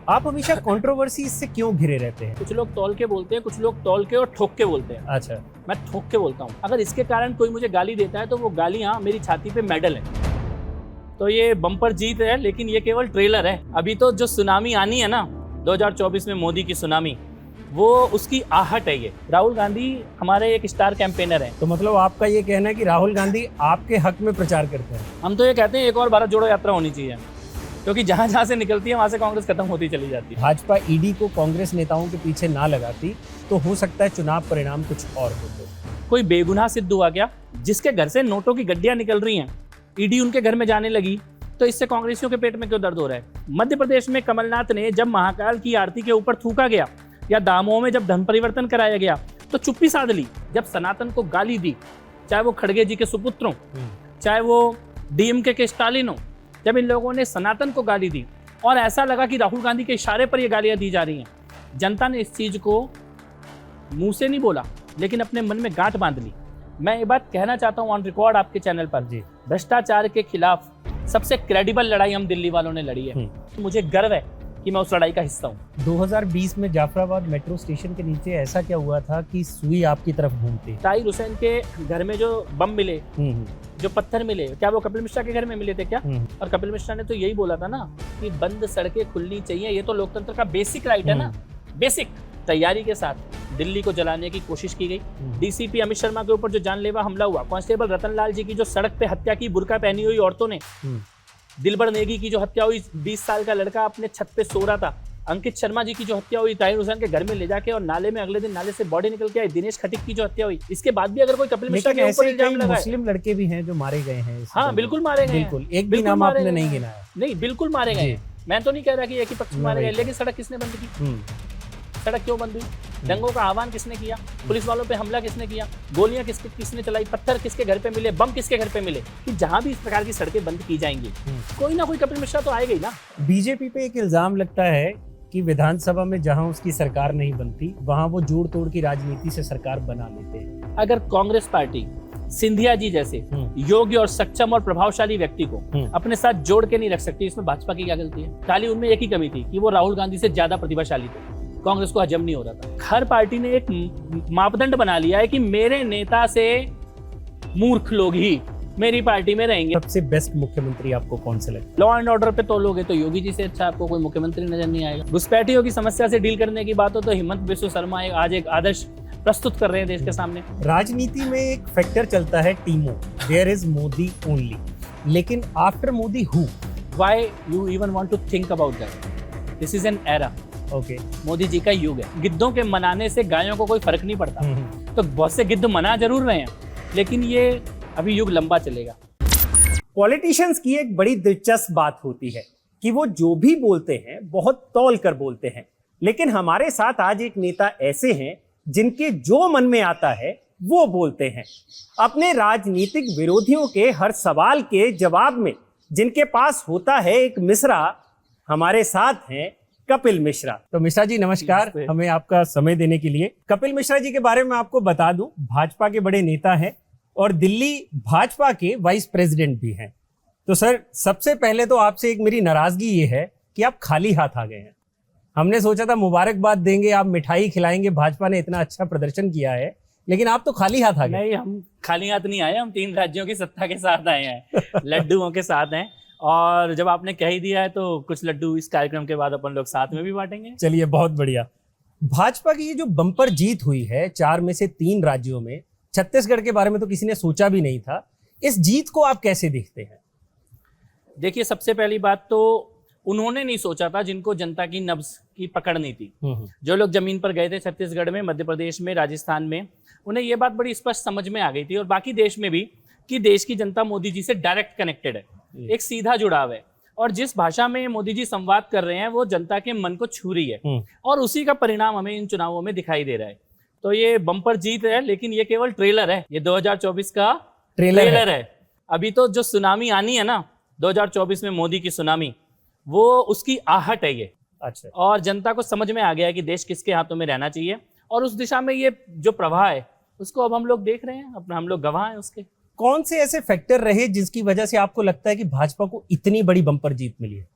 आप हमेशा कंट्रोवर्सी से क्यों घिरे रहते हैं? कुछ लोग तौल के बोलते हैं, कुछ लोग तौल के और ठोक के बोलते हैं। अच्छा। मैं ठोक के बोलता हूँ। अगर इसके कारण कोई मुझे गाली देता है तो वो गालियाँ मेरी छाती पे मेडल है। तो ये बम्पर जीत है, लेकिन ये केवल ट्रेलर है। अभी तो जो सुनामी आनी है ना 2024 में, मोदी की सुनामी, वो उसकी आहट है। ये राहुल गांधी हमारे एक स्टार कैंपेनर हैं। तो मतलब आपका ये कहना है कि राहुल गांधी आपके हक में प्रचार करते हैं? हम तो ये कहते हैं एक और भारत जोड़ो यात्रा होनी चाहिए, क्योंकि जहाँ जहाँ से निकलती है वहाँ से कांग्रेस खत्म होती चली जाती है। भाजपा ईडी को कांग्रेस नेताओं के पीछे ना लगाती तो हो सकता है चुनाव परिणाम कुछ और होते। कोई बेगुनाह सिद्ध हुआ क्या? जिसके घर से नोटों की गड्डियां निकल रही हैं, ईडी उनके घर में जाने लगी, तो इससे कांग्रेसियों के पेट में क्यों दर्द हो रहा है? मध्य प्रदेश में कमलनाथ ने जब महाकाल की आरती के ऊपर थूका गया या दामों में जब धन परिवर्तन कराया गया तो चुप्पी साध ली। जब सनातन को गाली दी, चाहे वो खड़गे जी के सुपुत्र हो, चाहे वो डीएमके के स्टालिन हो, जब इन लोगों ने सनातन को गाली दी और ऐसा लगा कि राहुल गांधी के इशारे पर ये गालियां दी जा रही हैं, जनता ने इस चीज को मुंह से नहीं बोला लेकिन अपने मन में गांठ बांध ली। मैं ये बात कहना चाहता हूँ ऑन रिकॉर्ड आपके चैनल पर, जी, भ्रष्टाचार के खिलाफ सबसे क्रेडिबल लड़ाई हम दिल्ली वालों ने लड़ी है। मुझे गर्व है कि मैं उस लड़ाई का हिस्सा हूँ। 2020 में जाफराबाद मेट्रो स्टेशन के नीचे ऐसा क्या हुआ था कि सुई आपकी तरफ घूमती? ताहिर हुसैन के घर में जो बम मिले, जो पत्थर मिले, क्या वो कपिल मिश्रा के घर में मिले थे क्या? और कपिल मिश्रा ने तो यही बोला था ना कि बंद सड़कें खुलनी चाहिए। ये तो लोकतंत्र का बेसिक राइट है ना। बेसिक तैयारी के साथ दिल्ली को जलाने की कोशिश की गई। डीसीपी अमित शर्मा के ऊपर जो जानलेवा हमला हुआ, कांस्टेबल रतनलाल जी की जो सड़क पे हत्या की बुर्का पहनी हुई औरतों ने, दिलबर नेगी की जो हत्या हुई, 20 साल का लड़का अपने छत पे सो रहा था, अंकित शर्मा जी की जो हत्या हुई ताहिर हुसैन के घर में ले जाके और नाले में अगले दिन नाले से बॉडी निकल के आई, दिनेश खटीक की जो हत्या हुई, इसके बाद भी अगर कोई कपिल मिश्रा के ऊपर इल्जाम लगाए। मुस्लिम लड़के भी हैं जो मारे गए हैं। हाँ बिल्कुल मारे गए, बिल्कुल एक भी नाम आपने नहीं गिनाया। नहीं, बिल्कुल मारे गए। मैं तो नहीं कह रहा कि एक ही पक्ष मारे गए, लेकिन सड़क किसने बंद की? सड़क क्यों बंद हुई? दंगों का आह्वान किसने किया? पुलिस वालों पे हमला किसने किया? गोलियां किसने चलाई? पत्थर किसके घर पे मिले? बम किसके घर पे मिले? कि जहां भी इस प्रकार की सड़कें बंद की जाएंगी, कोई ना कोई कपिल मिश्रा तो आएगा ही ना। बीजेपी पे एक इल्जाम लगता है कि विधानसभा में जहां उसकी सरकार नहीं बनती वहां वो जोड़ तोड़ की राजनीति से सरकार बना लेते हैं। अगर कांग्रेस पार्टी सिंधिया जी जैसे योग्य और सक्षम और प्रभावशाली व्यक्ति को अपने साथ जोड़ के नहीं रख सकती, इसमें भाजपा की क्या गलती है? खाली उनमें एक ही कमी थी कि वो राहुल गांधी से ज्यादा प्रतिभाशाली थे। कांग्रेस को हजम नहीं हो रहा था। हर पार्टी ने एक मापदंड बना लिया है कि मेरे नेता से मूर्ख लोग ही मेरी पार्टी में रहेंगे। सबसे बेस्ट मुख्यमंत्री आपको कौन से लगे? लॉ एंड ऑर्डर पे तोलोगे तो योगी जी से अच्छा आपको कोई मुख्यमंत्री नजर नहीं आएगा। घुसपैठियों की समस्या से डील करने की बात हो तो हिमंत बिस्व शर्मा आज एक आदर्श प्रस्तुत कर रहे हैं देश के सामने। राजनीति में एक फैक्टर चलता है टीमों, देयर इज मोदी ओनली, लेकिन after Modi who? Why you even want to think about that? This is an era. Okay, Modi ji का युग है। गिद्धों के मनाने से गायों को कोई फर्क नहीं पड़ता। तो बहुत से गिद्ध मना जरूर रहे हैं, लेकिन ये अभी युग लंबा चलेगा। पॉलिटिशियंस की एक बड़ी दिलचस्प बात होती है कि वो जो भी बोलते हैं बहुत तौल कर बोलते हैं, लेकिन हमारे साथ आज एक नेता ऐसे हैं जिनके जो मन में आता है वो बोलते हैं। अपने राजनीतिक विरोधियों के हर सवाल के जवाब में जिनके पास होता है एक मिसरा, हमारे साथ हैं कपिल मिश्रा। तो मिश्रा जी नमस्कार, हमें आपका समय देने के लिए। कपिल मिश्रा जी के बारे में आपको बता दूं, भाजपा के बड़े नेता हैं और दिल्ली भाजपा के वाइस प्रेसिडेंट भी हैं। तो सर, सबसे पहले तो आपसे एक मेरी नाराजगी ये है कि आप खाली हाथ आ गए हैं। हमने सोचा था मुबारकबाद देंगे, आप मिठाई खिलाएंगे, भाजपा ने इतना अच्छा प्रदर्शन किया है, लेकिन आप तो खाली हाथ आ गए। नहीं, हम खाली हाथ नहीं आए, हम 3 राज्यों की सत्ता के साथ आए हैं, लड्डुओं के साथ हैं। और जब आपने कह ही दिया है तो कुछ लड्डू इस कार्यक्रम के बाद अपन लोग साथ में भी बांटेंगे। चलिए, बहुत बढ़िया। भाजपा की ये जो बम्पर जीत हुई है 4 में से 3 राज्यों में, छत्तीसगढ़ के बारे में तो किसी ने सोचा भी नहीं था, इस जीत को आप कैसे देखते हैं? देखिए, सबसे पहली बात तो उन्होंने नहीं सोचा था जिनको जनता की नब्ज की पकड़ नहीं थी। जो लोग जमीन पर गए थे छत्तीसगढ़ में, मध्य प्रदेश में, राजस्थान में, उन्हें ये बात बड़ी स्पष्ट समझ में आ गई थी, और बाकी देश में भी, कि देश की जनता मोदी जी से डायरेक्ट कनेक्टेड है, एक सीधा जुड़ाव है, और जिस भाषा में मोदी जी संवाद कर रहे हैं वो जनता के मन को छू रही है, और उसी का परिणाम हमें इन चुनावों में दिखाई दे रहा है। तो ये बम्पर जीत है, लेकिन ये केवल ट्रेलर है, ये 2024 का ट्रेलर है। अभी तो जो सुनामी आनी है ना 2024 में, मोदी की सुनामी, वो उसकी आहट है ये। अच्छा। और जनता को समझ में आ गया है कि देश किसके हाथों में रहना चाहिए, और उस दिशा में ये जो प्रवाह है उसको अब हम लोग देख रहे हैं, अपना हम लोग गवाह हैं उसके। कौन से ऐसे फैक्टर रहे जिसकी वजह से आपको लगता है कि भाजपा को इतनी बड़ी बम्पर जीत मिली है?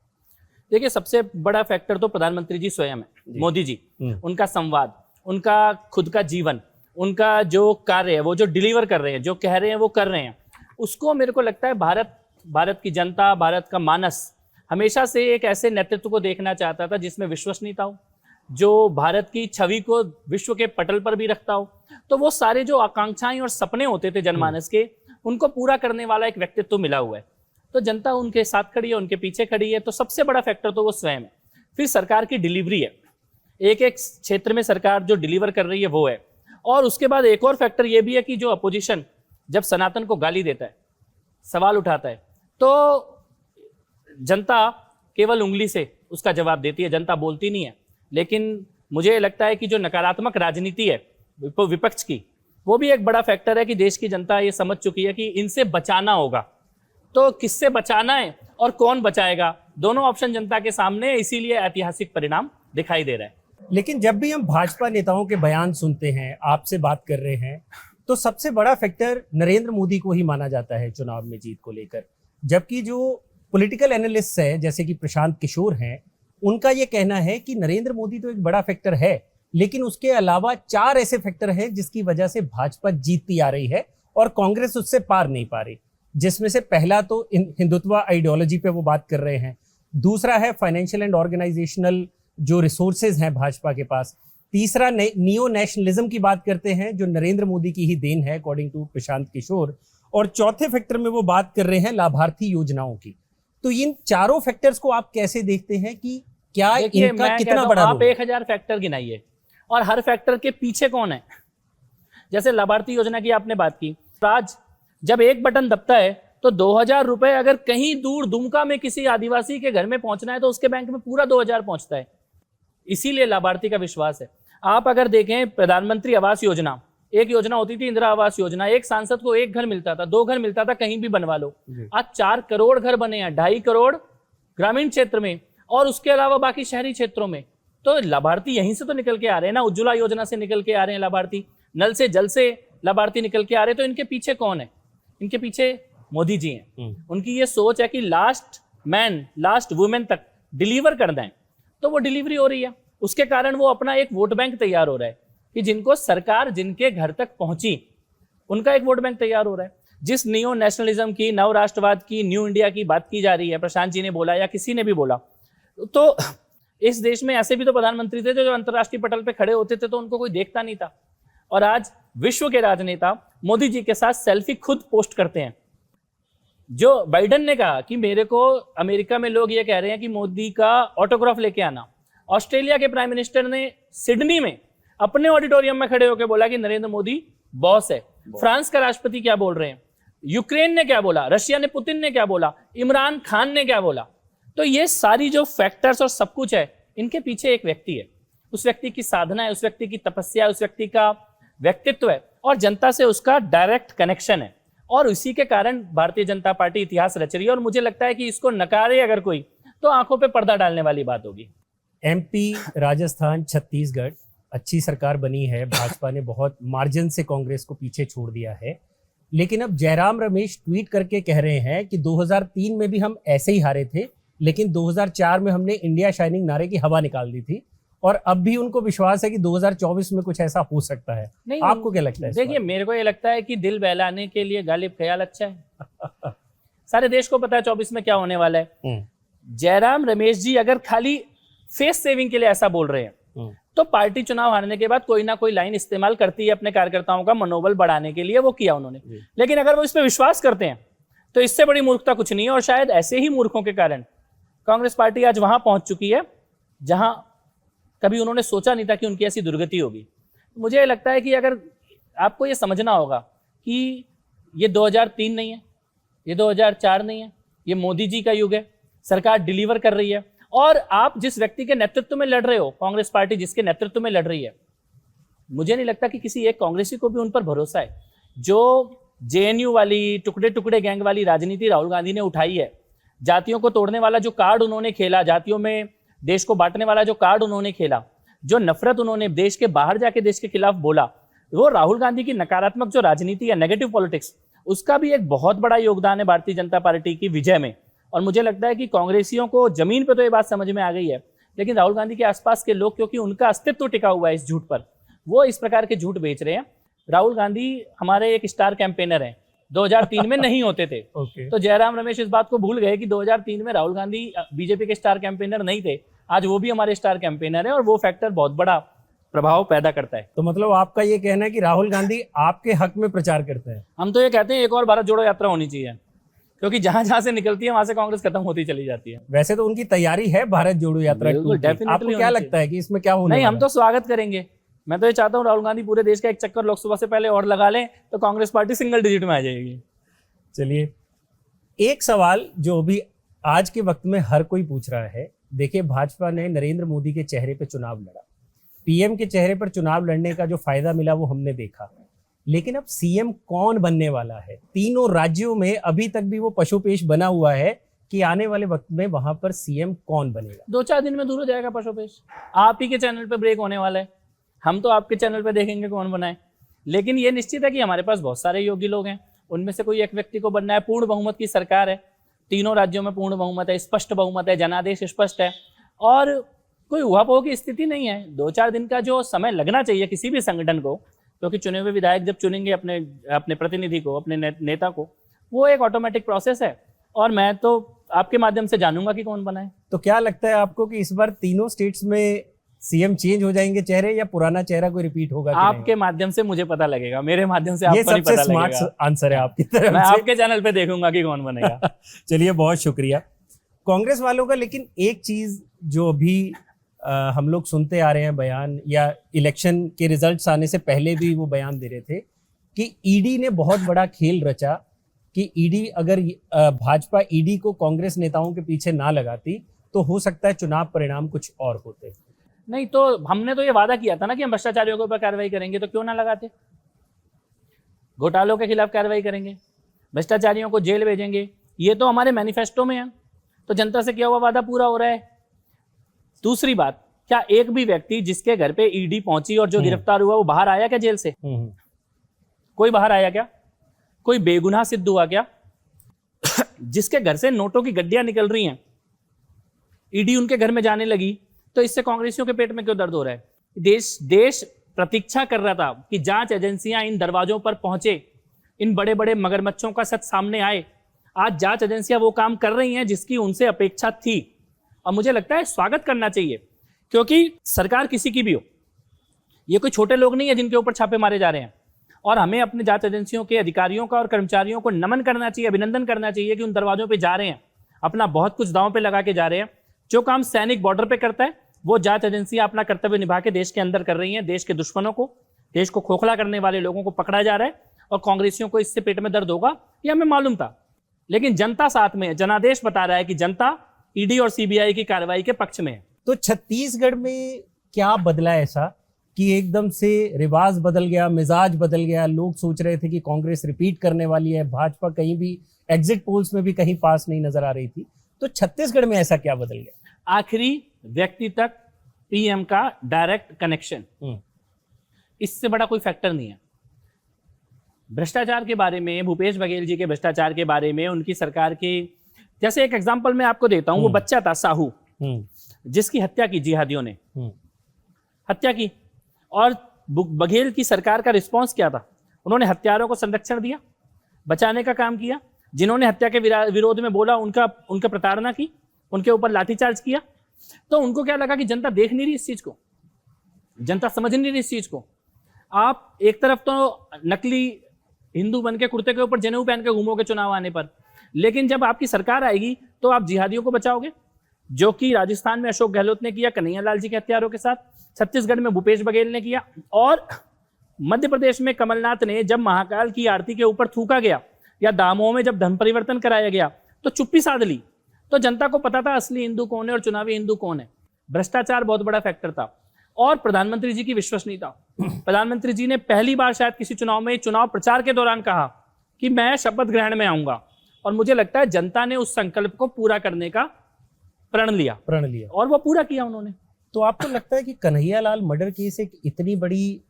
देखिए, सबसे बड़ा फैक्टर तो प्रधानमंत्री जी स्वयं है, मोदी जी। उनका संवाद, उनका खुद का जीवन, उनका जो कार्य है, वो जो डिलीवर कर रहे हैं, जो कह रहे हैं वो कर रहे हैं, उसको मेरे को लगता है भारत की जनता, भारत का मानस हमेशा से एक ऐसे नेतृत्व को देखना चाहता था जिसमें विश्वसनीयता हो, जो भारत की छवि को विश्व के पटल पर भी रखता हो। तो वो सारे जो आकांक्षाएं और सपने होते थे जनमानस के, उनको पूरा करने वाला एक व्यक्तित्व तो मिला हुआ है। तो जनता उनके साथ खड़ी है, उनके पीछे खड़ी है। तो सबसे बड़ा फैक्टर तो वो स्वयं है। फिर सरकार की डिलीवरी है, एक एक क्षेत्र में सरकार जो डिलीवर कर रही है वो है। और उसके बाद एक और फैक्टर ये भी है कि जो अपोजिशन जब सनातन को गाली देता है, सवाल उठाता है, तो जनता केवल उंगली से उसका जवाब देती है, जनता बोलती नहीं है। लेकिन मुझे लगता है कि जो नकारात्मक राजनीति है विपक्ष की, वो भी एक बड़ा फैक्टर है कि देश की जनता ये समझ चुकी है कि इनसे बचाना होगा। तो किससे बचाना है और कौन बचाएगा, दोनों ऑप्शन जनता के सामने है, इसीलिए ऐतिहासिक परिणाम दिखाई दे रहा है। लेकिन जब भी हम भाजपा नेताओं के बयान सुनते हैं, आपसे बात कर रहे हैं, तो सबसे बड़ा फैक्टर नरेंद्र मोदी को ही माना जाता है चुनाव में जीत को लेकर। जबकि जो पॉलिटिकल एनालिस्ट है जैसे कि प्रशांत किशोर हैं, उनका ये कहना है कि नरेंद्र मोदी तो एक बड़ा फैक्टर है, लेकिन उसके अलावा 4 ऐसे फैक्टर हैं जिसकी वजह से भाजपा जीतती आ रही है और कांग्रेस उससे पार नहीं पा रही। जिसमें से पहला तो हिंदुत्व आइडियोलॉजी पे वो बात कर रहे हैं, दूसरा है फाइनेंशियल एंड ऑर्गेनाइजेशनल जो रिसोर्सेज हैं भाजपा के पास, तीसरा नियो नेशनलिज्म की बात करते हैं जो नरेंद्र मोदी की ही देन है अकॉर्डिंग टू प्रशांत किशोर, और चौथे फैक्टर में वो बात कर रहे हैं लाभार्थी योजनाओं की। तो इन चारों फैक्टर्स को आप कैसे देखते हैं कि क्या इनका कितना बड़ा आप 1000 फैक्टर गिनाइए और हर फैक्टर के पीछे कौन है। जैसे लाभार्थी योजना की आपने बात की, आज जब एक बटन दबता है तो 2000 रुपए अगर कहीं दूर दुमका में किसी आदिवासी के घर में पहुंचना है तो उसके बैंक में पूरा 2000 पहुंचता है। इसीलिए लाभार्थी का विश्वास है। आप अगर देखें प्रधानमंत्री आवास योजना, एक योजना होती थी इंदिरा आवास योजना, एक सांसद को एक घर मिलता था, 2 घर मिलता था, कहीं भी बनवा लो। आज 4 करोड़ घर बने हैं, 2.5 करोड़ ग्रामीण क्षेत्र में और उसके अलावा बाकी शहरी क्षेत्रों में। तो लाभार्थी यहीं से तो निकल के आ रहे हैं ना, उज्ज्वला योजना से निकल के आ रहे हैं लाभार्थी, नल से जल से लाभार्थी निकल के आ रहे हैं। तो इनके पीछे कौन है? इनके पीछे मोदी जी हैं। उनकी ये सोच है कि लास्ट मैन लास्ट वुमेन तक डिलीवर करना है, तो वो डिलीवरी हो रही है। उसके कारण वो अपना एक वोट बैंक तैयार हो रहा है कि जिनको सरकार जिनके घर तक पहुंची उनका एक वोट बैंक तैयार हो रहा है। जिस नियो नेशनलिज्म की, नव राष्ट्रवाद की, न्यू इंडिया की बात की जा रही है, प्रशांत जी ने बोला या किसी ने भी बोला, तो इस देश में ऐसे भी तो प्रधानमंत्री थे जो अंतर्राष्ट्रीय पटल पे खड़े होते थे तो उनको कोई देखता नहीं था। और आज विश्व के राजनेता मोदी जी के साथ सेल्फी खुद पोस्ट करते हैं। जो बाइडेन ने कहा कि मेरे को अमेरिका में लोग ये कह रहे हैं कि मोदी का ऑटोग्राफ लेके आना, ऑस्ट्रेलिया के प्राइम मिनिस्टर ने सिडनी में अपने ऑडिटोरियम में खड़े होकर बोला कि नरेंद्र मोदी बॉस है। फ्रांस का राष्ट्रपति क्या बोल रहे हैं, यूक्रेन ने क्या बोला, रशिया ने पुतिन ने क्या बोला, इमरान खान ने क्या बोला। तो ये सारी जो फैक्टर्स और सब कुछ है, इनके पीछे एक व्यक्ति है, उस व्यक्ति की साधना है, उस व्यक्ति की तपस्या है, उस व्यक्ति का व्यक्तित्व है और जनता से उसका डायरेक्ट कनेक्शन है। और इसी के कारण भारतीय जनता पार्टी इतिहास रच रही है। और मुझे लगता है कि इसको नकारे अगर कोई तो आंखों पे पर्दा डालने वाली बात होगी। एमपी, राजस्थान, छत्तीसगढ़ अच्छी सरकार बनी है, भाजपा ने बहुत मार्जिन से कांग्रेस को पीछे छोड़ दिया है। लेकिन अब जयराम रमेश ट्वीट करके कह रहे हैं कि 2003 में भी हम ऐसे ही हारे थे, लेकिन 2004 में हमने इंडिया शाइनिंग नारे की हवा निकाल दी थी और अब भी उनको विश्वास है कि 2024 में कुछ ऐसा हो सकता है। नहीं, आपको क्या लगता है? देखिए, मेरे को ये लगता है कि दिल बहलाने के लिए गालिब ख्याल अच्छा है। सारे देश को पता है 24 में क्या होने वाला है। जयराम रमेश जी अगर खाली फेस सेविंग के लिए ऐसा बोल रहे हैं तो पार्टी चुनाव हारने के बाद कोई ना कोई लाइन इस्तेमाल करती है अपने कार्यकर्ताओं का मनोबल बढ़ाने के लिए, वो किया उन्होंने। लेकिन अगर वो इस पे विश्वास करते हैं तो इससे बड़ी मूर्खता कुछ नहीं है। और शायद ऐसे ही मूर्खों के कारण कांग्रेस पार्टी आज वहां पहुंच चुकी है जहां कभी उन्होंने सोचा नहीं था कि उनकी ऐसी दुर्गति होगी। मुझे लगता है कि अगर आपको ये समझना होगा कि ये 2003 नहीं है, ये 2004 नहीं है, ये मोदी जी का युग है। सरकार डिलीवर कर रही है और आप जिस व्यक्ति के नेतृत्व में लड़ रहे हो, कांग्रेस पार्टी जिसके नेतृत्व में लड़ रही है, मुझे नहीं लगता कि किसी एक कांग्रेसी को भी उन पर भरोसा है। जो जेएनयू वाली टुकड़े टुकड़े गैंग वाली राजनीति राहुल गांधी ने उठाई है, जातियों को तोड़ने वाला जो कार्ड उन्होंने खेला, जातियों में देश को बांटने वाला जो कार्ड उन्होंने खेला, जो नफरत उन्होंने देश के बाहर जाके देश के खिलाफ बोला, वो राहुल गांधी की नकारात्मक जो राजनीति है, नेगेटिव पॉलिटिक्स, उसका भी एक बहुत बड़ा योगदान है भारतीय जनता पार्टी की विजय में। और मुझे लगता है कि कांग्रेसियों को जमीन पे तो ये बात समझ में आ गई है, लेकिन राहुल गांधी के आसपास के लोग, क्योंकि उनका अस्तित्व टिका हुआ है इस झूठ पर, वो इस प्रकार के झूठ बेच रहे हैं। राहुल गांधी हमारे एक स्टार कैंपेनर हैं, 2003 में नहीं होते थे। तो जयराम रमेश इस बात को भूल गए कि 2003 में राहुल गांधी बीजेपी के स्टार कैंपेनर नहीं थे। आज वो भी हमारे स्टार कैंपेनर है और वो फैक्टर बहुत बड़ा प्रभाव पैदा करता है। तो मतलब आपका ये कहना है कि राहुल गांधी आपके हक में प्रचार करते हैं? हम तो ये कहते हैं एक और भारत जोड़ो यात्रा होनी चाहिए, क्योंकि जहां जहां से निकलती है वहां से कांग्रेस खत्म होती चली जाती है। वैसे तो उनकी तैयारी है भारत जोड़ो यात्रा की। आपको क्या लगता है कि इसमें क्या होने नहीं, वाला हम तो स्वागत करेंगे। मैं तो ये चाहता हूँ राहुल गांधी पूरे देश का एक चक्कर लोकसभा से पहले और लगा लें तो कांग्रेस पार्टी सिंगल डिजिट में आ जाएगी। चलिए, एक सवाल जो भी आज के वक्त में हर कोई पूछ रहा है, देखिए भाजपा ने नरेंद्र मोदी के चेहरे पर चुनाव लड़ा, पीएम के चेहरे पर चुनाव लड़ने का जो फायदा मिला वो हमने देखा, लेकिन अब सीएम कौन बनने वाला है? तीनों राज्यों में अभी तक भी वो पशुपेश बना हुआ है कि आने वाले वक्त में वहां पर सीएम कौन बनेगा। 2-4 दिन में दूर हो जाएगा पशुपेश। आप ही के चैनल पे ब्रेक होने वाला है, हम तो आपके चैनल पे देखेंगे कौन बनाए। लेकिन ये निश्चित है कि हमारे पास बहुत सारे योग्य लोग हैं, उनमें से कोई एक व्यक्ति को बनना है। पूर्ण बहुमत की सरकार है, तीनों राज्यों में पूर्ण बहुमत है, स्पष्ट बहुमत है, जनादेश स्पष्ट है और कोई उहापोह की स्थिति नहीं है। 2-4 दिन का जो समय लगना चाहिए किसी भी संगठन को, क्योंकि चुने हुए विधायक जब चुनेंगे अपने प्रतिनिधि को, अपने नेता को, वो एक ऑटोमेटिक प्रोसेस है और मैं तो आपके माध्यम से जानूंगा कि कौन बनाए। तो क्या लगता है आपको कि इस बार तीनों स्टेट्स में सीएम चेंज हो जाएंगे चेहरे, या पुराना चेहरा कोई रिपीट होगा? आपके माध्यम से मुझे पता लगेगा, मेरे माध्यम से आपको नहीं पता लगेगा। ये सबसे स्मार्ट आंसर है आपकी तरफ से। मैं आपके चैनल पे देखूंगा कि कौन बनेगा। चलिए, बहुत शुक्रिया कांग्रेस वालों का। लेकिन एक चीज जो अभी हम लोग सुनते आ रहे हैं बयान, या इलेक्शन के रिजल्ट्स आने से पहले भी वो बयान दे रहे थे कि ईडी ने बहुत बड़ा खेल रचा, कि ईडी अगर भाजपा ईडी को कांग्रेस नेताओं के पीछे ना लगाती तो हो सकता है चुनाव परिणाम कुछ और होते। नहीं तो हमने तो ये वादा किया था ना कि हम भ्रष्टाचारियों के ऊपर कार्रवाई करेंगे, तो क्यों ना लगाते? घोटालों के खिलाफ कार्रवाई करेंगे, भ्रष्टाचारियों को जेल भेजेंगे, ये तो हमारे मैनिफेस्टो में है। तो जनता से किया हुआ वादा पूरा हो रहा है। दूसरी बात, क्या एक भी व्यक्ति जिसके घर पे ईडी पहुंची और जो गिरफ्तार हुआ वो बाहर आया क्या जेल से? कोई बाहर आया क्या? कोई बेगुनाह सिद्ध हुआ क्या? जिसके घर से नोटों की गड्डियां निकल रही हैं, ईडी उनके घर में जाने लगी, तो इससे कांग्रेसियों के पेट में क्यों दर्द हो रहा है? देश प्रतीक्षा कर रहा था कि जांच एजेंसियां इन दरवाजों पर पहुंचे, इन बड़े बड़े मगरमच्छों का सच सामने आए। आज जांच एजेंसियां वो काम कर रही हैं जिसकी उनसे अपेक्षा थी, और मुझे लगता है स्वागत करना चाहिए, क्योंकि सरकार किसी की भी हो, ये कोई छोटे लोग नहीं है जिनके ऊपर छापे मारे जा रहे हैं। और हमें अपने जांच एजेंसियों के अधिकारियों का और कर्मचारियों को नमन करना चाहिए, अभिनंदन करना चाहिए कि उन दरवाजों पे जा रहे हैं, अपना बहुत कुछ दांव पे लगा के जा रहे हैं। जो काम सैनिक बॉर्डर पे करता है वो जांच एजेंसियां अपना कर्तव्य निभा के देश के अंदर कर रही हैं। देश के दुश्मनों को, देश को खोखला करने वाले लोगों को पकड़ा जा रहा है, और कांग्रेसियों को इससे पेट में दर्द होगा, ये हमें मालूम था। लेकिन जनता साथ में है, जनादेश बता रहा है कि जनता ईडी और सीबीआई की कार्रवाई के पक्ष में है। तो छत्तीसगढ़ में क्या बदला ऐसा कि एकदम से रिवाज बदल गया, मिजाज बदल गया? लोग सोच रहे थे कि कांग्रेस रिपीट करने वाली है, भाजपा कहीं भी एग्जिट पोल्स में भी कहीं पास नहीं नजर आ रही थी, तो छत्तीसगढ़ में ऐसा क्या बदल गया? आखिरी व्यक्ति तक पीएम का डायरेक्ट कनेक्शन, इससे बड़ा कोई फैक्टर नहीं है। भ्रष्टाचार के बारे में, भूपेश बघेल जी के भ्रष्टाचार के बारे में, उनकी सरकार के, जैसे एक एग्जांपल मैं आपको देता हूं, वो बच्चा था साहू, जिसकी हत्या की जिहादियों ने, हत्या की, और बघेल की सरकार का रिस्पांस क्या था? उन्होंने हत्यारों को संरक्षण दिया, बचाने का काम किया। जिन्होंने हत्या के विरोध में बोला उनका प्रताड़ना की, उनके ऊपर लाठीचार्ज किया। तो उनको क्या लगा कि जनता देख नहीं रही इस चीज को, जनता समझ नहीं रही इस चीज को। आप एक तरफ तो नकली हिंदू बन के कुर्ते के ऊपर जनेऊ पहन के घूमोगे चुनाव आने पर, लेकिन जब आपकी सरकार आएगी तो आप जिहादियों को बचाओगे, जो कि राजस्थान में अशोक गहलोत ने किया कन्हैया लाल जी के हत्यारों के साथ, छत्तीसगढ़ में भूपेश बघेल ने किया, और मध्य प्रदेश में कमलनाथ ने जब महाकाल की आरती के ऊपर थूका गया, या दामों में जब धर्म परिवर्तन कराया गया, तो चुप्पी साध ली। तो जनता को पता था असली हिंदू कौन है और चुनावी हिंदू कौन है। भ्रष्टाचार बहुत बड़ा फैक्टर था, और प्रधानमंत्री जी की विश्वसनीयता। प्रधानमंत्री जी ने पहली बार शायद किसी चुनाव में, चुनाव प्रचार के दौरान कहा कि मैं शपथ ग्रहण में आऊंगा, और मुझे लगता है जनता ने उस संकल्प को पूरा करने का प्रण लिया, और वो पूरा किया उन्होंने। तो आपको लगता है कि कन्हैया लाल मर्डर केस एक इतनी बड़ी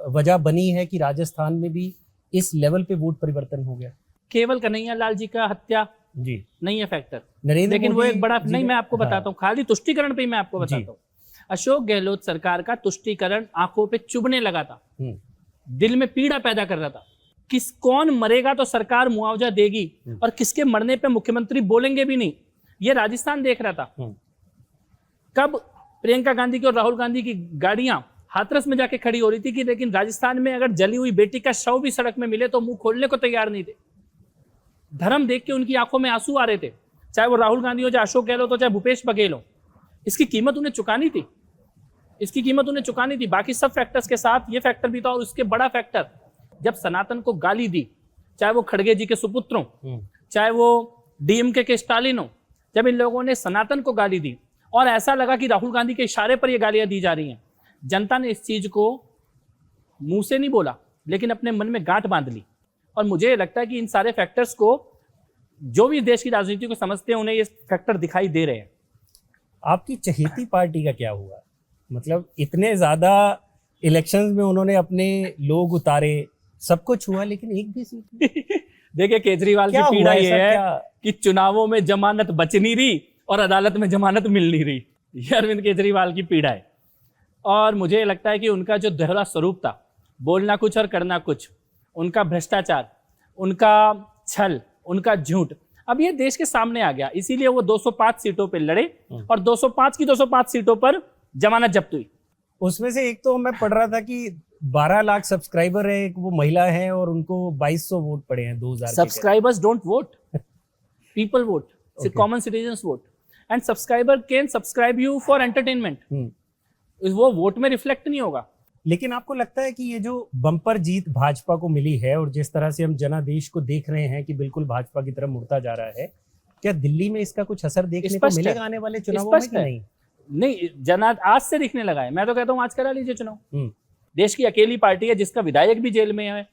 वजह बनी है कि राजस्थान में भी इस लेवल पे वोट परिवर्तन हो गया? केवल कन्हैया लाल जी का हत्या जी नहीं है फैक्टर, नरेंद्र लेकिन वो मोदी एक बड़ा जी नहीं, ने- मैं आपको बताता हाँ, हूँ, खाली तुष्टीकरण पे ही मैं आपको जी। बताता हूँ। अशोक गहलोत सरकार का तुष्टीकरण आंखों पे चुभने लगा था, दिल में पीड़ा पैदा कर रहा था। कौन मरेगा तो सरकार मुआवजा देगी और किसके मरने पे मुख्यमंत्री बोलेंगे भी नहीं, ये राजस्थान देख रहा था। कब प्रियंका गांधी की और राहुल गांधी की गाड़ियां हाथरस में जाके खड़ी हो रही थी कि लेकिन राजस्थान में अगर जली हुई बेटी का शव भी सड़क में मिले तो मुंह खोलने को तैयार नहीं थे। धर्म देख के उनकी आंखों में आंसू आ रहे थे, चाहे वो राहुल गांधी हो, चाहे अशोक गहलोत हो, चाहे भूपेश बघेल हो। इसकी कीमत उन्हें चुकानी थी, इसकी कीमत उन्हें चुकानी थी। बाकी सब फैक्टर्स के साथ ये फैक्टर भी था, और उसके बड़ा फैक्टर जब सनातन को गाली दी, चाहे वो खड़गे जी के सुपुत्र हो, चाहे वो डीएमके के स्टालिन हो, जब इन लोगों ने सनातन को गाली दी और ऐसा लगा कि राहुल गांधी के इशारे पर ये गालियां दी जा रही हैं, जनता ने इस चीज को मुंह से नहीं बोला लेकिन अपने मन में गांठ बांध ली। और मुझे लगता है कि इन सारे फैक्टर्स को जो भी देश की राजनीति को समझते हैं उन्हें ये फैक्टर दिखाई दे रहे हैं। आपकी चहेती पार्टी का क्या हुआ? मतलब इतने ज्यादा इलेक्शंस में उन्होंने अपने लोग उतारे, सब कुछ हुआ, लेकिन एक भी सीट देखिए केजरीवाल की क्या पीड़ा हुआ ये ऐसा है क्या? कि चुनावों में जमानत बच नहीं रही और अदालत में जमानत मिल नहीं रही। ये अरविंद केजरीवाल की पीड़ा है। और मुझे लगता है कि उनका जो दोहरा स्वरूप था, बोलना कुछ और करना कुछ, उनका भ्रष्टाचार, उनका छल, उनका झूठ, अब ये देश के सामने आ गया। इसीलिए वो 205 सीटों पर लड़े और 205 की 205 सीटों पर जमानत जब्त हुई। उसमें से एक तो मैं पढ़ रहा था कि 12 लाख सब्सक्राइबर है, एक वो महिला है और उनको 2200 वोट पड़े हैं 2000 के। Subscribers don't vote, people vote, common citizens vote, and subscriber can subscribe you for entertainment, वो वोट में रिफ्लेक्ट नहीं होगा। लेकिन आपको लगता है कि ये जो बम्पर जीत भाजपा को मिली है और जिस तरह से हम जनादेश को देख रहे हैं कि बिल्कुल भाजपा की तरफ मुड़ता जा रहा है, क्या दिल्ली में इसका कुछ असर देखने को मिलेगा आने वाले चुनावों में कि नहीं? नहीं, आज से दिखने लगा है। मैं तो कहता हूँ आज करा लीजिए चुनाव। देश की अकेली पार्टी है जिसका विधायक भी जेल में है,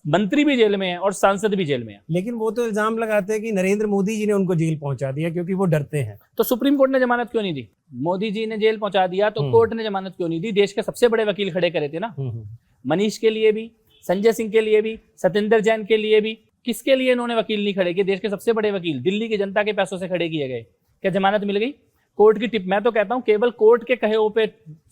मंत्री भी जेल में है और सांसद भी जेल में है। लेकिन वो तो इल्जाम लगाते हैं कि नरेंद्र मोदी जी ने उनको जेल पहुंचा दिया क्योंकि वो डरते हैं। तो सुप्रीम कोर्ट ने जमानत क्यों नहीं दी? मोदी जी ने जेल पहुंचा दिया तो कोर्ट ने जमानत क्यों नहीं दी? देश के सबसे बड़े वकील खड़े करे थे ना, मनीष के लिए भी, संजय सिंह के लिए भी, सत्येंद्र जैन के लिए भी। किसके लिए इन्होंने वकील नहीं खड़े किए? देश के सबसे बड़े वकील दिल्ली की जनता के पैसों से खड़े किए गए। क्या जमानत मिल गई? कोर्ट की टिप। मैं तो कहता हूं केवल कोर्ट के कहे पे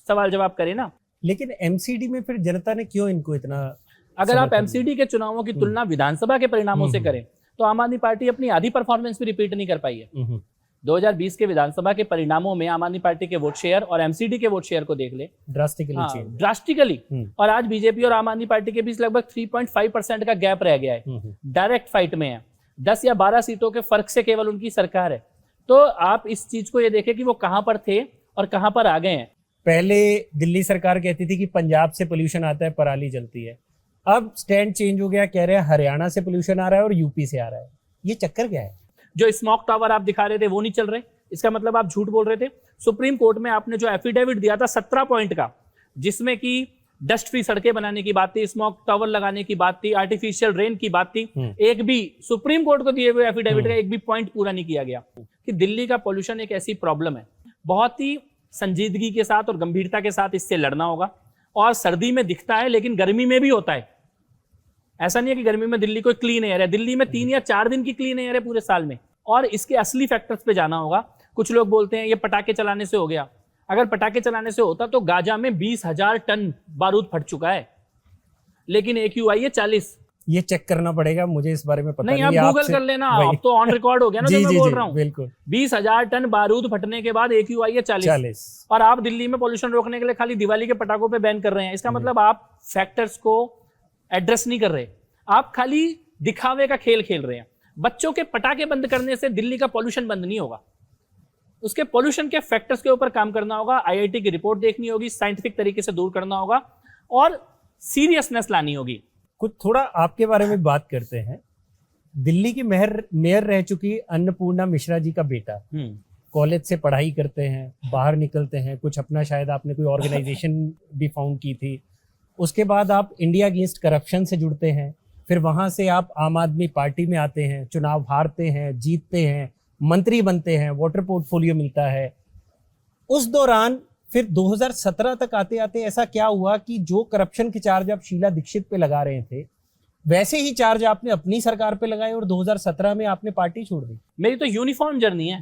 सवाल जवाब करें ना। लेकिन एमसीडी में फिर जनता ने क्यों इनको इतना, अगर आप एमसीडी के चुनावों की तुलना विधानसभा के परिणामों से करें तो आम आदमी पार्टी अपनी आधी परफॉर्मेंस भी रिपीट नहीं कर पाई है। 2020 के विधानसभा के परिणामों में आम आदमी पार्टी के वोट शेयर और एमसीडी के वोट शेयर को देख ले, ड्रास्टिकली। और आज बीजेपी और आम आदमी पार्टी के बीच लगभग 3.5% का गैप रह गया है, डायरेक्ट फाइट में है। 10 या 12 सीटों के फर्क से केवल उनकी सरकार है। तो आप इस चीज को ये देखें कि वो कहां पर थे और कहां पर आ गए हैं। पहले दिल्ली सरकार कहती थी कि पंजाब से पोल्यूशन आता है, पराली जलती है। अब स्टैंड चेंज हो गया, कह रहे हैं हरियाणा से पोल्यूशन आ रहा है और यूपी से आ रहा है। ये चक्कर क्या है? जो स्मोक टावर आप दिखा रहे थे वो नहीं चल रहे, इसका मतलब आप झूठ बोल रहे थे। सुप्रीम कोर्ट में आपने जो एफिडेविट दिया था 17 पॉइंट का, जिसमें कि डस्ट फ्री सड़कें बनाने की बात थी, स्मोक टावर लगाने की बात थी, आर्टिफिशियल रेन की बात थी, एक भी सुप्रीम कोर्ट को दिए हुए एफिडेविट का एक भी पॉइंट पूरा नहीं किया गया। कि दिल्ली का पोल्यूशन एक ऐसी प्रॉब्लम है, बहुत ही संजीदगी के साथ और गंभीरता के साथ इससे लड़ना होगा। और सर्दी में दिखता है लेकिन गर्मी में भी होता है। ऐसा नहीं है कि गर्मी में दिल्ली कोई क्लीन एयर है, दिल्ली में 3 या 4 दिन की क्लीन एयर है पूरे साल में। और इसके असली फैक्टर्स पे जाना होगा। कुछ लोग बोलते हैं ये पटाखे चलाने से हो गया। अगर पटाखे चलाने से होता तो गाजा में 20,000 टन बारूद फट चुका है, लेकिन AQI है 40। ये चेक करना पड़ेगा, मुझे इस बारे में पता नहीं। आप गूगल कर लेना, अब तो ऑन रिकॉर्ड हो गया ना। जो मैं बोल रहा हूँ, बिल्कुल 20,000 टन बारूद फटने के बाद AQI है 40। और आप दिल्ली में पोल्यूशन रोकने के लिए खाली दिवाली के पटाखों पे बैन कर रहे हैं। इसका मतलब आप फैक्टर्स को एड्रेस नहीं कर रहे, आप खाली दिखावे का खेल खेल रहे हैं। बच्चों के पटाखे बंद करने से दिल्ली का पोल्यूशन बंद नहीं होगा, उसके पोल्यूशन के फैक्टर्स के ऊपर काम करना होगा। IIT की रिपोर्ट देखनी होगी, साइंटिफिक तरीके से दूर करना होगा और सीरियसनेस लानी होगी। कुछ थोड़ा आपके बारे में बात करते हैं। दिल्ली की मेयर रह चुकी अन्नपूर्णा मिश्रा जी का बेटा, कॉलेज से पढ़ाई करते हैं, बाहर निकलते हैं, कुछ अपना शायद आपने कोई ऑर्गेनाइजेशन भी फाउंड की थी। उसके बाद आप इंडिया अगेंस्ट करप्शन से जुड़ते हैं, फिर वहां से आप आम आदमी पार्टी में आते हैं, चुनाव हारते हैं, जीतते हैं, मंत्री बनते हैं, वाटर पोर्टफोलियो मिलता है। उस दौरान फिर 2017 तक आते आते ऐसा क्या हुआ कि जो करप्शन के चार्ज आप शीला दीक्षित पे लगा रहे थे, वैसे ही चार्ज आपने अपनी सरकार पे लगाए और 2017 में आपने पार्टी छोड़ दी। मेरी तो यूनिफॉर्म जर्नी है।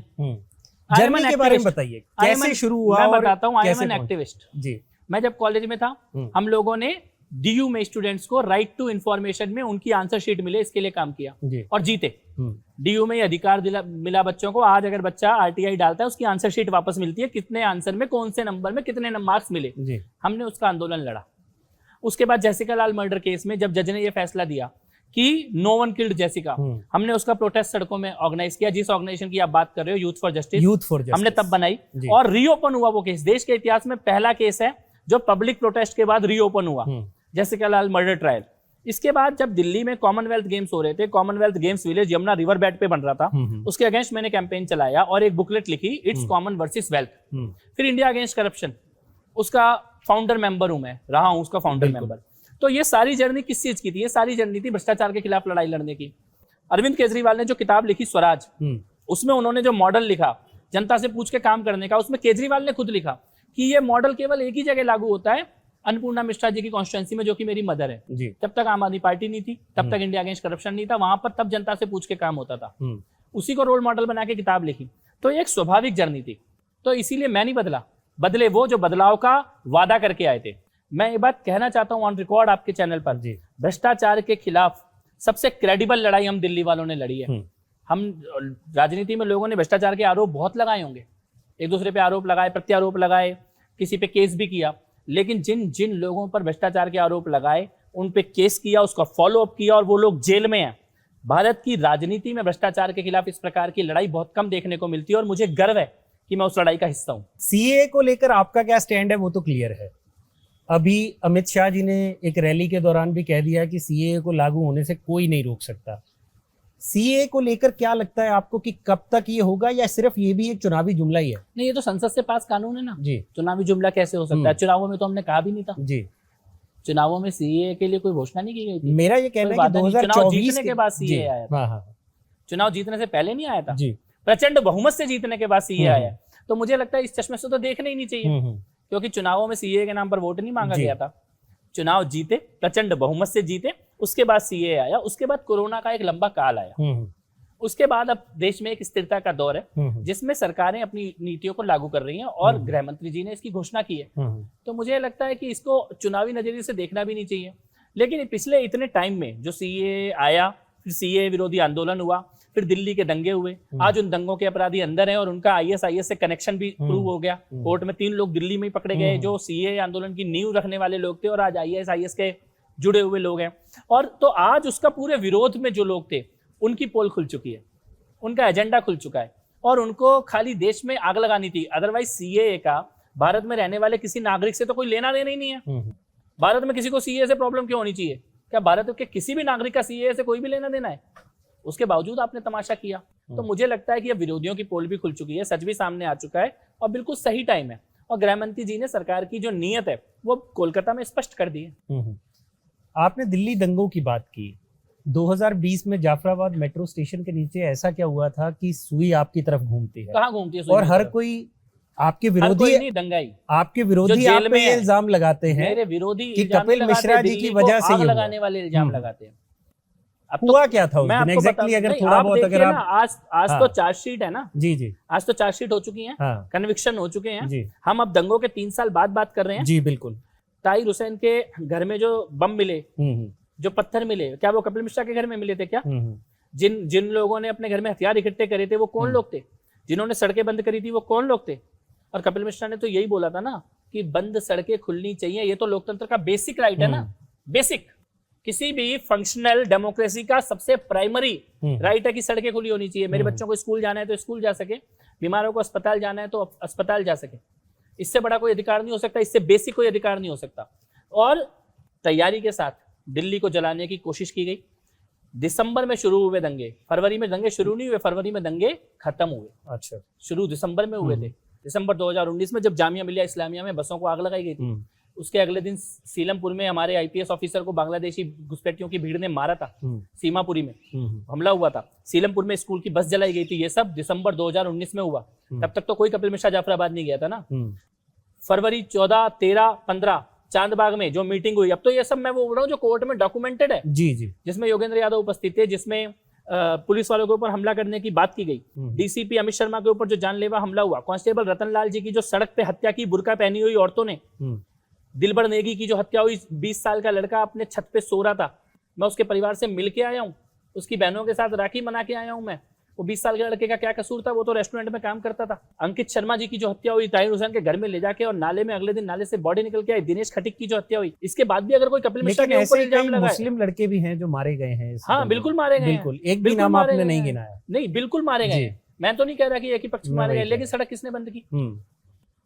जर्नी के बारे में बताइए, कैसे शुरू हुआ? मैं और बताता हूँ, आई एम कैसे एन पहुंचे? एक्टिविस्ट। जी। मैं जब कॉलेज में था, हम लोगों ने डीयू में स्टूडेंट्स को राइट टू इंफॉर्मेशन में उनकी आंसर शीट मिले इसके लिए काम किया जी। और जीते। डीयू में ये अधिकार मिला बच्चों को। आज अगर बच्चा आरटीआई डालता है, उसकी आंसर शीट वापस मिलती है, कितने आंसर में कौन से नंबर में कितने मार्क्स मिले जी। हमने उसका आंदोलन लड़ा। उसके बाद जेसिका लाल मर्डर केस में जब जज ने ये फैसला दिया कि नो वन किल्ड जेसिका, हमने उसका प्रोटेस्ट सड़कों में ऑर्गेनाइज किया। जिस ऑर्गेनाइजेशन की आप बात कर रहे हो, यूथ फॉर जस्टिस, हमने तब बनाई और रीओपन हुआ वो केस। देश के इतिहास में पहला केस है जो पब्लिक प्रोटेस्ट के बाद रीओपन हुआ, जेसिका लाल मर्डर ट्रायल। इसके बाद जब दिल्ली में कॉमनवेल्थ गेम्स हो रहे थे, Commonwealth games village Yamuna river bed पे बन रहा था, उसके अगेंस्ट मैंने कैंपेन चलाया और एक बुकलेट लिखी, इट्स कॉमन वर्सेस वेल्थ। फिर इंडिया अगेंस्ट करप्शन, उसका फाउंडर मेंबर हूं मैं, रहा हूं उसका फाउंडर मेंबर। तो ये सारी जर्नी किस चीज की थी? ये सारी जर्नी थी भ्रष्टाचार के खिलाफ लड़ाई लड़ने की। अरविंद केजरीवाल ने जो किताब लिखी स्वराज, उसमें उन्होंने जो मॉडल लिखा जनता से पूछ के काम करने का, उसमें केजरीवाल ने खुद लिखा कि ये मॉडल केवल एक ही जगह लागू होता है, अन्नपूर्णा मिश्रा जी की कॉन्स्टिट्यूएंसी में, जो कि मेरी मदर है जी। तब तक आम आदमी पार्टी नहीं थी, तब तक इंडिया अगेंस्ट करप्शन नहीं था, वहां पर तब जनता से पूछ के काम होता था। उसी को रोल मॉडल बना के किताब लिखी। तो एक स्वाभाविक जर्नी थी। तो इसीलिए मैं नहीं बदला, बदले वो जो बदलाव का वादा करके आए थे। मैं ये बात कहना चाहता हूं ऑन रिकॉर्ड आपके चैनल पर, भ्रष्टाचार के खिलाफ सबसे क्रेडिबल लड़ाई हम दिल्ली वालों ने लड़ी है। हम राजनीति में लोगों ने भ्रष्टाचार के आरोप बहुत लगाए होंगे, एक दूसरे पे आरोप लगाए, प्रत्यारोप लगाए, किसी पे केस भी किया, लेकिन जिन जिन लोगों पर भ्रष्टाचार के आरोप लगाए उन पे केस किया, उसका फॉलो अप किया और वो लोग जेल में हैं। भारत की राजनीति में भ्रष्टाचार के खिलाफ इस प्रकार की लड़ाई बहुत कम देखने को मिलती है और मुझे गर्व है कि मैं उस लड़ाई का हिस्सा हूं। सीएए को लेकर आपका क्या स्टैंड है वो तो क्लियर है। अभी अमित शाह जी ने एक रैली के दौरान भी कह दिया कि सीएए को लागू होने से कोई नहीं रोक सकता। सीएए को लेकर क्या लगता है आपको कि कब तक ये होगा, या सिर्फ ये भी एक चुनावी जुमला ही है? नहीं, ये तो संसद से पास कानून है ना जी। चुनावी जुमला कैसे हो सकता है? चुनावों में तो हमने कहा भी नहीं था जी। चुनावों में सीएए के लिए कोई घोषणा नहीं की गई थी। मेरा ये कहना है कि 2024 जीतने के बाद सीएए आया था। चुनाव जीतने से पहले नहीं आया था जी। प्रचंड बहुमत से जीतने के बाद सीएए आया। तो मुझे लगता है इस चश्मे से तो देखना ही नहीं चाहिए, क्योंकि चुनावों में सीएए के नाम पर वोट नहीं मांगा गया था। चुनाव जीते, प्रचंड बहुमत से जीते, उसके बाद सीएए आया, उसके बाद कोरोना का एक लंबा काल आया, उसके बाद अब देश में एक स्थिरता का दौर है जिसमें सरकारें अपनी नीतियों को लागू कर रही हैं और गृह मंत्री जी ने इसकी घोषणा की है। तो मुझे लगता है कि इसको चुनावी नजरिए से देखना भी नहीं चाहिए। लेकिन पिछले इतने टाइम में जो सीएए आया, फिर सीएए विरोधी आंदोलन हुआ, फिर दिल्ली के दंगे हुए, आज उन दंगों के अपराधी अंदर हैं और उनका आईएसआईएस से कनेक्शन भी प्रूव हो गया। कोर्ट में 3 लोग दिल्ली में ही पकड़े गए जो सीएए आंदोलन की नींव रखने वाले लोग थे और आज आईएसआईएस के जुड़े हुए लोग हैं। और तो आज उसका पूरे विरोध में जो लोग थे उनकी पोल खुल चुकी है, उनका एजेंडा खुल चुका है और उनको खाली देश में आग लगानी थी। अदरवाइज सीएए का भारत में रहने वाले किसी नागरिक से तो कोई लेना देना ही नहीं है। भारत में किसी को सीएए से प्रॉब्लम क्यों होनी चाहिए? क्या भारत के किसी भी नागरिक का सीएए से कोई भी लेना देना है? उसके बावजूद आपने तमाशा किया। तो मुझे लगता है कि अब विरोधियों की पोल भी खुल चुकी है, सच भी सामने आ चुका है और बिल्कुल सही टाइम है। और गृह मंत्री जी ने सरकार की जो नीयत है वो कोलकाता में स्पष्ट कर दी है। आपने दिल्ली दंगों की बात की। 2020 में जाफराबाद मेट्रो स्टेशन के नीचे ऐसा क्या हुआ था कि सुई आपकी तरफ घूमती है? कहाँ घूमती है? और हर कोई आपके विरोधी नहीं, दंगाई आपके विरोधी आप पे इल्जाम लगाते हैं, मेरे विरोधी कि कपिल मिश्रा जी की वजह से ये लगाने वाले इल्जाम लगाते हैं। अब हुआ क्या था उस दिन एग्जैक्टली? अगर थोड़ा बहुत अगर आप आज तो चार्जशीट है ना जी जी, आज तो चार्जशीट हो चुकी है, कन्विक्शन हो चुके हैं। हम अब दंगों के 3 साल बाद बात कर रहे हैं जी। बिल्कुल। ताहिर हुसैन के घर में जो बम मिले, जो पत्थर मिले, क्या वो कपिल मिश्रा के घर में मिले थे क्या? जिन लोगों ने अपने घर में हथियार इकट्ठे करे थे वो कौन लोग थे? जिन्होंने सड़कें बंद करी थी वो कौन लोग थे? और कपिल मिश्रा ने तो यही बोला था ना कि बंद सड़कें खुलनी चाहिए। ये तो लोकतंत्र का बेसिक राइट है ना। बेसिक किसी भी फंक्शनल डेमोक्रेसी का सबसे प्राइमरी राइट है कि सड़कें खुली होनी चाहिए। मेरे बच्चों को स्कूल जाना है तो स्कूल जा सके, बीमारों को अस्पताल जाना है तो अस्पताल जा सके। इससे बड़ा कोई अधिकार नहीं हो सकता, इससे बेसिक कोई अधिकार नहीं हो सकता। और तैयारी के साथ दिल्ली को जलाने की कोशिश की गई। दिसंबर में शुरू हुए दंगे, फरवरी में दंगे शुरू नहीं हुए, फरवरी में दंगे खत्म हुए। अच्छा। शुरू दिसंबर में हुए थे। दिसंबर 2019 में जब जामिया मिलिया इस्लामिया में बसों को आग लगाई गई थी, उसके अगले दिन सीलमपुर में हमारे आईपीएस ऑफिसर को बांग्लादेशी घुसपैठियों की भीड़ ने मारा था। सीमापुरी में हमला हुआ था। सीलमपुर में स्कूल की बस जलाई गई थी। ये सब दिसंबर 2019 में हुआ। तब तक तो कोई कपिल मिश्रा जाफराबाद नहीं गया था ना। फरवरी 14, 13, 15 चांदबाग में जो मीटिंग हुई, अब तो ये सब मैं वो बोल रहा हूँ जो कोर्ट में डॉक्यूमेंटेड है, जी जी, जिसमें योगेंद्र यादव उपस्थित थे, जिसमें पुलिस वालों के ऊपर हमला करने की बात की गई, डीसीपी अमित शर्मा के ऊपर जो जानलेवा हमला हुआ, कांस्टेबल रतनलाल जी की जो सड़क पे हत्या की बुर्का पहनी हुई औरतों ने, दिलबर नेगी की जो हत्या हुई, 20 साल का लड़का अपने छत पे सो रहा था, मैं उसके परिवार से मिल के आया हूँ, उसकी बहनों के साथ राखी मना के आया हूँ मैं। वो 20 साल के लड़के का क्या कसूर था, वो तो रेस्टोरेंट में काम करता था। अंकित शर्मा जी की जो हत्या हुई, ताहिर हुसैन के घर में ले जाके और नाले में अगले दिन नाले से बॉडी निकल के आई, दिनेश खटीक की जो हत्या हुई, इसके बाद भी अगर कोई कपिल मिश्रा लेकिन के ऊपर ऐसे इल्जाम कई लगाए, मुस्लिम लड़के भी हैं जो मारे गए हैं इस हाँ दंगे बिल्कुल में। मारे गए हैं, बिल्कुल, एक भी बिल्कुल नाम मारे आपने गए नहीं हैं। गिनाया। नहीं, बिल्कुल मारे गए जी। हैं। मैं तो नहीं कह रहा कि एक ही पक्ष में मैं मारे वही गए, कह लेकिन रहा। सड़क किसने बंद की?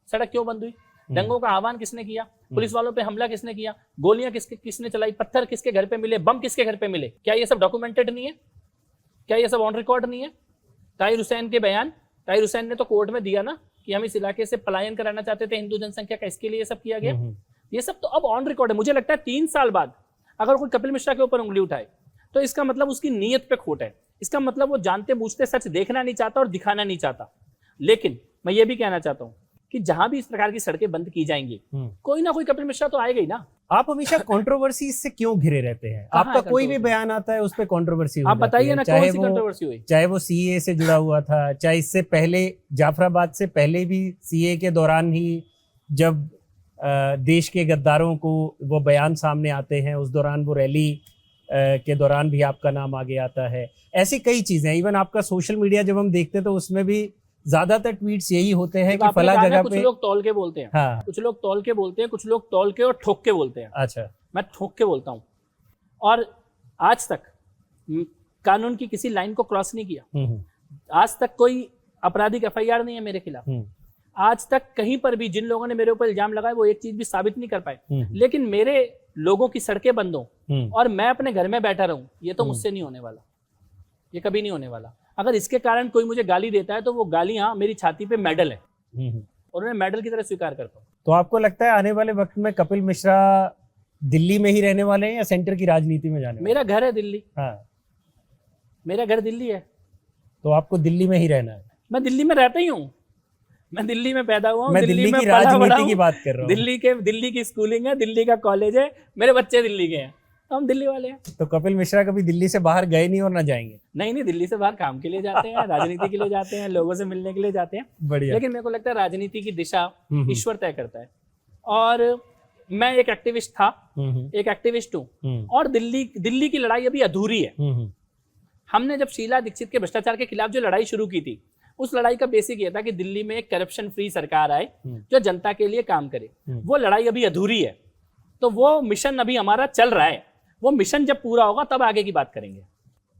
सड़क क्यों बंद हुई? दंगों का आह्वान किसने किया? पुलिस वालों पे हमला किसने किया? गोलियां किसने चलाई? पत्थर किसके घर पे मिले? बम किसके घर पे मिले? क्या ये सब डॉक्यूमेंटेड नहीं है? क्या ये सब ऑन रिकॉर्ड नहीं है? ताहिर हुसैन के बयान, ताहिर हुसैन ने तो कोर्ट में दिया ना कि हम इस इलाके से पलायन कराना चाहते थे हिंदू जनसंख्या का, इसके लिए ये सब किया गया। ये सब तो अब ऑन रिकॉर्ड है। मुझे लगता है 3 साल बाद अगर कोई कपिल मिश्रा के ऊपर उंगली उठाए तो इसका मतलब उसकी नीयत पे खोट है, इसका मतलब वो जानते बूझते सच देखना नहीं चाहता और दिखाना नहीं चाहता। लेकिन मैं ये भी कहना चाहता हूँ कि जहां भी इस प्रकार की सड़कें बंद की जाएंगी, कोई ना कोई कपिल मिश्रा तो आएगा ही ना। आप हमेशा कंट्रोवर्सी से क्यों घिरे रहते हैं? आपका कोई भी बयान आता है उस पे कंट्रोवर्सी आप बताइए ना, कौन सी कंट्रोवर्सी हुई? चाहे वो सीए से जुड़ा हुआ था, चाहे इससे पहले जाफराबाद से पहले भी सीए के दौरान ही जब देश के गद्दारों को वो बयान सामने आते हैं, उस दौरान वो रैली के दौरान भी आपका नाम आगे आता है। ऐसी कई चीजें, इवन आपका सोशल मीडिया जब हम देखते हैं तो उसमें भी ज्यादातर ट्वीट्स यही होते हैं कि फला जगह पे। कुछ लोग तौल के बोलते हैं, हाँ, कुछ लोग तौल के बोलते हैं, कुछ लोग तौल के और ठोक के बोलते हैं। अच्छा, मैं ठोक के बोलता हूँ और आज तक कानून की किसी लाइन को क्रॉस नहीं किया। आज तक कोई आपराधिक एफआईआर नहीं है मेरे खिलाफ। आज तक कहीं पर भी जिन लोगों ने मेरे ऊपर इल्जाम लगाए वो एक चीज भी साबित नहीं कर पाए। लेकिन मेरे लोगों की सड़कें बंद हो और मैं अपने घर में बैठा रहूं, ये तो मुझसे नहीं होने वाला, ये कभी नहीं होने वाला। अगर इसके कारण कोई मुझे गाली देता है तो वो गालियां मेरी छाती पे मेडल है और मैं मेडल की तरह स्वीकार करता हूँ। तो आपको लगता है आने वाले वक्त में कपिल मिश्रा दिल्ली में ही रहने वाले हैं या सेंटर की राजनीति में जाने वाले? मेरा घर है दिल्ली। हाँ, मेरा घर दिल्ली है, तो आपको दिल्ली में ही रहना है? मैं दिल्ली में रहता ही हूँ, मैं दिल्ली में पैदा हुआ हूँ, मैं दिल्ली की राजनीति की बात कर रहा हूँ। दिल्ली की स्कूलिंग है, दिल्ली का कॉलेज है, मेरे बच्चे दिल्ली के हैं, तो हम दिल्ली वाले हैं। तो कपिल मिश्रा कभी दिल्ली से बाहर गए नहीं और ना जाएंगे? नहीं, दिल्ली से बाहर काम के लिए जाते हैं, राजनीति के लिए जाते हैं, लोगों से मिलने के लिए जाते हैं। बढ़िया। लेकिन मेरे को लगता है राजनीति की दिशा ईश्वर तय करता है और मैं एक एक्टिविस्ट था, एक एक्टिविस्ट हूँ और दिल्ली की लड़ाई अभी अधूरी है। हमने जब शीला दीक्षित के भ्रष्टाचार के खिलाफ जो लड़ाई शुरू की थी, उस लड़ाई का बेसिक ये था कि दिल्ली में एक करप्शन फ्री सरकार आए जो जनता के लिए काम करे। वो लड़ाई अभी अधूरी है, तो वो मिशन अभी हमारा चल रहा है। वो मिशन जब पूरा होगा तब आगे की बात करेंगे।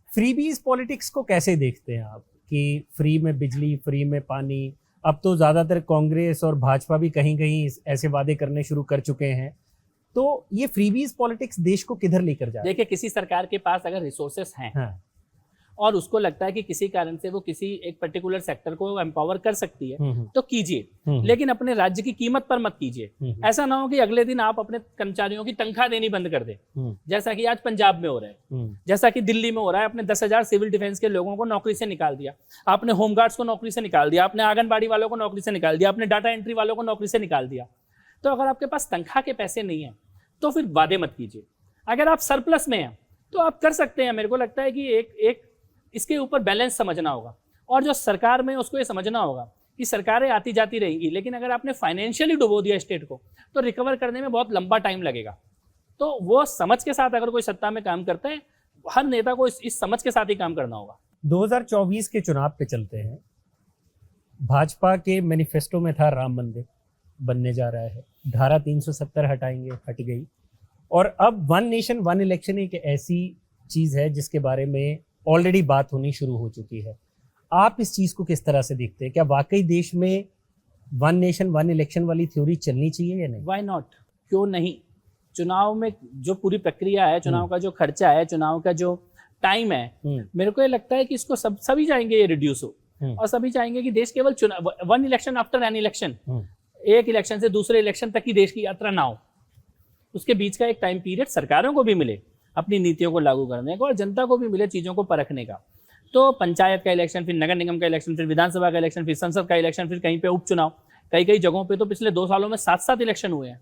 फ्रीबीज पॉलिटिक्स को कैसे देखते हैं आप कि फ्री में बिजली, फ्री में पानी? अब तो ज्यादातर कांग्रेस और भाजपा भी कहीं कहीं ऐसे वादे करने शुरू कर चुके हैं, तो ये फ्रीबीज पॉलिटिक्स देश को किधर लेकर जा रहा है? देखिए, किसी सरकार के पास अगर रिसोर्सेस हैं हाँ, और उसको लगता है कि किसी कारण से वो किसी एक पर्टिकुलर सेक्टर को एम्पावर कर सकती है तो कीजिए, लेकिन अपने राज्य की कीमत पर मत कीजिए। ऐसा ना हो कि अगले दिन आप अपने कर्मचारियों की तनख्वाह देनी बंद कर दे, जैसा कि आज पंजाब में हो रहा है, जैसा कि दिल्ली में हो रहा है। आपने 10,000 सिविल डिफेंस के लोगों को नौकरी से निकाल दिया, आपने होमगार्ड्स को नौकरी से निकाल दिया, आपने आंगनबाड़ी वालों को नौकरी से निकाल दिया, आपने डाटा एंट्री वालों को नौकरी से निकाल दिया। तो अगर आपके पास तनख्वाह के पैसे नहीं है तो फिर वादे मत कीजिए। अगर आप सरप्लस में हैं तो आप कर सकते हैं। मेरे को लगता है कि एक इसके ऊपर बैलेंस समझना होगा और जो सरकार में उसको ये समझना होगा कि सरकारें आती जाती रहेंगी, लेकिन अगर आपने फाइनेंशियली डुबो दिया स्टेट को तो रिकवर करने में बहुत लंबा टाइम लगेगा। तो वो समझ के साथ अगर कोई सत्ता में काम करता है, हर नेता को इस समझ के साथ ही काम करना होगा। 2024 के चुनाव पे चलते हैं। भाजपा के मैनिफेस्टो में था राम मंदिर बनने जा रहा है, धारा 370 हटाएंगे, हट गई, और अब वन नेशन वन इलेक्शन एक ऐसी चीज है जिसके बारे में ऑलरेडी बात होनी शुरू हो चुकी है। आप इस चीज को किस तरह से देखते हैं? क्या वाकई देश में वन नेशन वन इलेक्शन वाली थ्योरी चलनी चाहिए या नहीं? व्हाई नॉट, क्यों नहीं? चुनाव में जो पूरी प्रक्रिया है, चुनाव का जो खर्चा है, चुनाव का जो टाइम है, मेरे को ये लगता है कि इसको सभी चाहेंगे ये रिड्यूस हो और सभी चाहेंगे कि देश केवल one election after an election, एक इलेक्शन से दूसरे इलेक्शन तक की देश की यात्रा ना हो। उसके बीच का एक टाइम पीरियड सरकारों को भी मिले अपनी नीतियों को लागू करने का और जनता को भी मिले चीज़ों को परखने का। तो पंचायत का इलेक्शन, फिर नगर निगम का इलेक्शन, फिर विधानसभा का इलेक्शन, फिर संसद का इलेक्शन, फिर कहीं पे उपचुनाव, कई जगहों पे तो पिछले 2 सालों में 7-7 इलेक्शन हुए हैं।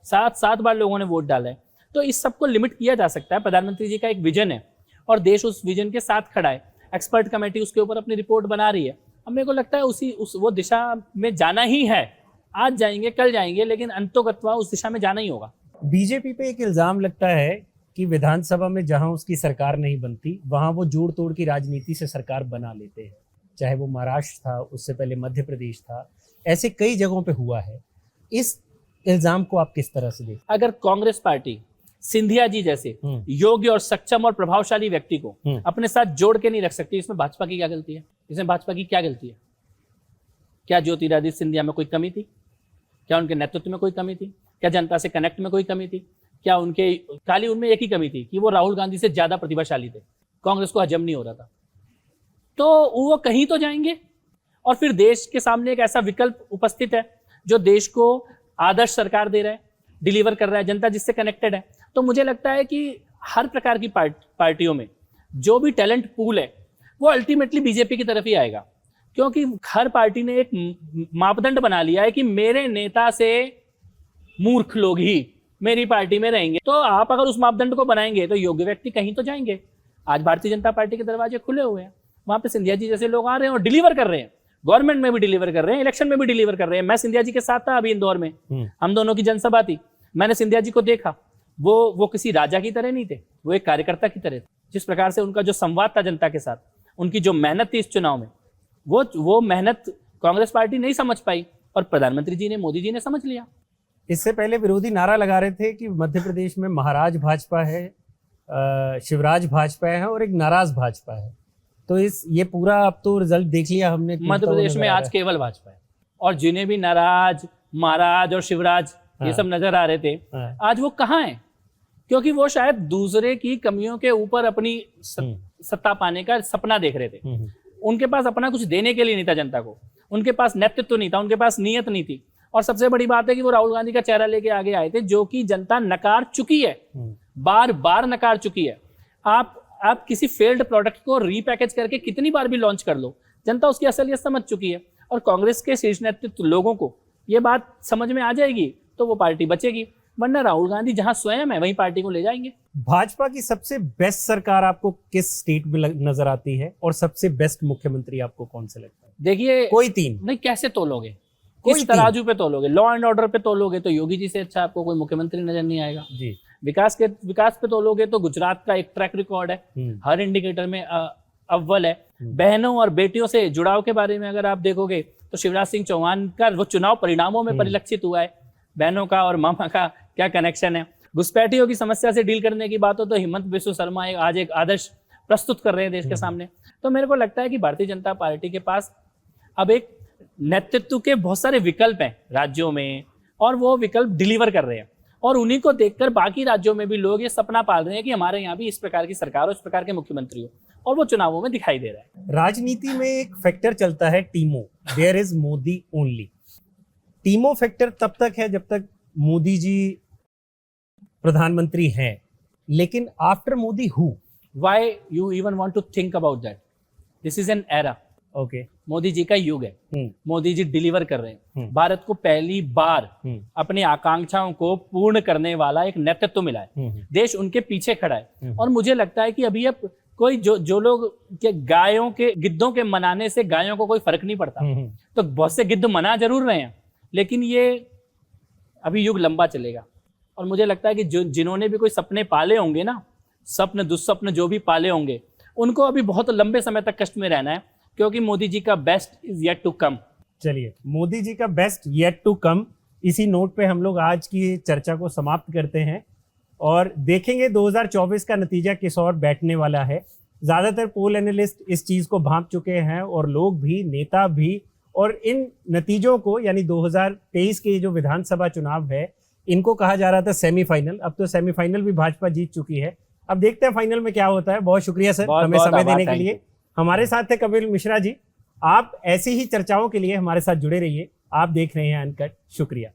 7 बार लोगों ने वोट डाला है। तो इस सबको लिमिट किया जा सकता है। प्रधानमंत्री जी का एक विजन है और देश उस विजन के साथ खड़ा है। एक्सपर्ट कमेटी उसके ऊपर अपनी रिपोर्ट बना रही है। अब मेरे को लगता है वो दिशा में जाना ही है। आज जाएंगे, कल जाएंगे, लेकिन अंतोगत्वा उस दिशा में जाना ही होगा। बीजेपी पे एक इल्जाम लगता है कि विधानसभा में जहां उसकी सरकार नहीं बनती वहां वो जोड़ तोड़ की राजनीति से सरकार बना लेते हैं। चाहे वो महाराष्ट्र था, उससे पहले मध्य प्रदेश था, ऐसे कई जगहों पे हुआ है। इस इल्जाम को आप किस तरह से देखते? अगर कांग्रेस पार्टी सिंधिया जी जैसे योग्य और सक्षम और प्रभावशाली व्यक्ति को अपने साथ जोड़ के नहीं रख सकती, इसमें भाजपा की क्या गलती है? इसमें भाजपा की क्या गलती है? क्या ज्योतिरादित्य सिंधिया में कोई कमी थी? क्या उनके नेतृत्व में कोई कमी थी? क्या जनता से कनेक्ट में कोई कमी थी? क्या उनके खाली उनमें एक ही कमी थी कि वो राहुल गांधी से ज्यादा प्रतिभाशाली थे, कांग्रेस को हजम नहीं हो रहा था। तो वो कहीं तो जाएंगे और फिर देश के सामने एक ऐसा विकल्प उपस्थित है जो देश को आदर्श सरकार दे रहा है, डिलीवर कर रहा है, जनता जिससे कनेक्टेड है। तो मुझे लगता है कि हर प्रकार की पार्टियों में जो भी टैलेंट पूल है वो अल्टीमेटली बीजेपी की तरफ ही आएगा, क्योंकि हर पार्टी ने एक मापदंड बना लिया है कि मेरे नेता से मूर्ख लोग ही मेरी पार्टी में रहेंगे। तो आप अगर उस मापदंड को बनाएंगे तो योग्य व्यक्ति कहीं तो जाएंगे। आज भारतीय जनता पार्टी के दरवाजे खुले हुए हैं, वहां पे सिंधिया जी जैसे लोग आ रहे हैं और डिलीवर कर रहे हैं। गवर्नमेंट में भी डिलीवर कर रहे हैं, इलेक्शन में भी डिलीवर कर रहे हैं। मैं सिंधिया जी के साथ था अभी इंदौर में, हम दोनों की जनसभा थी। मैंने सिंधिया जी को देखा, वो किसी राजा की तरह नहीं थे, वो एक कार्यकर्ता की तरह थे। जिस प्रकार से उनका जो संवाद था जनता के साथ, उनकी जो मेहनत थी इस चुनाव में, वो मेहनत कांग्रेस पार्टी नहीं समझ पाई और प्रधानमंत्री जी ने, मोदी जी ने समझ लिया। इससे पहले विरोधी नारा लगा रहे थे कि मध्य प्रदेश में महाराज भाजपा है, शिवराज भाजपा है और एक नाराज भाजपा है। तो ये पूरा अब तो रिजल्ट देख लिया हमने। मध्य प्रदेश में आज केवल भाजपा है और जिन्हें भी नाराज, महाराज और शिवराज ये सब नजर आ रहे थे, आज वो कहाँ हैं? क्योंकि वो शायद दूसरे की कमियों के ऊपर अपनी सत्ता पाने का सपना देख रहे थे। उनके पास अपना कुछ देने के लिए नहीं था जनता को, उनके पास नेतृत्व नहीं था, उनके पास नीयत नहीं थी। और सबसे बड़ी बात है कि वो राहुल गांधी का चेहरा लेके आगे आए थे, जो कि जनता नकार चुकी है, बार बार नकार चुकी है। आप किसी फेल्ड प्रोडक्ट को रीपैकेज करके कितनी बार भी लॉन्च कर लो, जनता उसकी असलियत समझ चुकी है। और कांग्रेस के शीर्ष नेतृत्व लोगों को ये बात समझ में आ जाएगी तो वो पार्टी बचेगी, वरना राहुल गांधी जहां स्वयं है वहीं पार्टी को ले जाएंगे। भाजपा की सबसे बेस्ट सरकार आपको किस स्टेट में नजर आती है और सबसे बेस्ट मुख्यमंत्री आपको कौन से लगता है? देखिए, कोई तीन नहीं, कैसे तोलोगे? किस तराजू पे तोलोगे? लॉ एंड ऑर्डर पे तोलोगे तो योगी जी से अच्छा आपको कोई मुख्यमंत्री नजर नहीं आएगा जी। विकास पे तोलोगे तो गुजरात का एक ट्रैक रिकॉर्ड है, हर इंडिकेटर में अव्वल है। बहनों और बेटियों से जुड़ाव के बारे में अगर आप देखोगे तो शिवराज सिंह चौहान का वो चुनाव परिणामों में परिलक्षित हुआ है। बहनों का और मामा का क्या कनेक्शन है। घुसपैठियों की समस्या से डील करने की बात हो तो हिमंत बिस्व शर्मा आज एक आदर्श प्रस्तुत कर रहे हैं देश के सामने। तो मेरे को लगता है कि भारतीय जनता पार्टी के पास अब एक नेतृत्व के बहुत सारे विकल्प हैं राज्यों में और वो विकल्प डिलीवर कर रहे हैं और उन्हीं को देखकर बाकी राज्यों में भी लोग ये सपना पाल रहे हैं कि हमारे यहाँ भी इस प्रकार की सरकार हो, इस प्रकार के मुख्यमंत्री हो, और वो चुनावों में दिखाई दे रहा है। राजनीति में एक फैक्टर चलता है टीमो, देयर इज मोदी ओनली। टीमो फैक्टर तब तक है जब तक मोदी जी प्रधानमंत्री हैं, लेकिन after Modi who? Why you even want to think about that? This is an era. Okay, Modi ji का युग है। मोदी जी डिलीवर कर रहे हैं। भारत को पहली बार अपनी आकांक्षाओं को पूर्ण करने वाला एक नेतृत्व मिला है। देश उनके पीछे खड़ा है और मुझे लगता है कि अभी अब कोई जो लोग के गायों के गिद्धों के मनाने से गायों को कोई फर्क नहीं पड़ता। तो बहुत से गिद्ध मना जरूर रहे हैं, लेकिन ये अभी युग लंबा चलेगा। और मुझे लगता है कि जिन्होंने भी कोई सपने पाले होंगे ना, सपने दुस्सपने जो भी पाले होंगे, उनको अभी बहुत लंबे समय तक कष्ट में रहना है, क्योंकि मोदी जी का best is yet to come. चलिए, मोदी जी का बेस्ट येट टू कम, इसी नोट पे हम लोग आज की चर्चा को समाप्त करते हैं और देखेंगे 2024 का नतीजा किस ओर बैठने वाला है। ज्यादातर पोल एनालिस्ट इस चीज को भांप चुके हैं और लोग भी, नेता भी, और इन नतीजों को यानी 2023 के जो विधानसभा चुनाव है इनको कहा जा रहा था सेमीफाइनल। अब तो सेमीफाइनल भी भाजपा जीत चुकी है। अब देखते हैं फाइनल में क्या होता है। बहुत शुक्रिया सर हमें समय देने के लिए। हमारे साथ थे कपिल मिश्रा जी। आप ऐसी ही चर्चाओं के लिए हमारे साथ जुड़े रहिए। आप देख रहे हैं अनकट। शुक्रिया।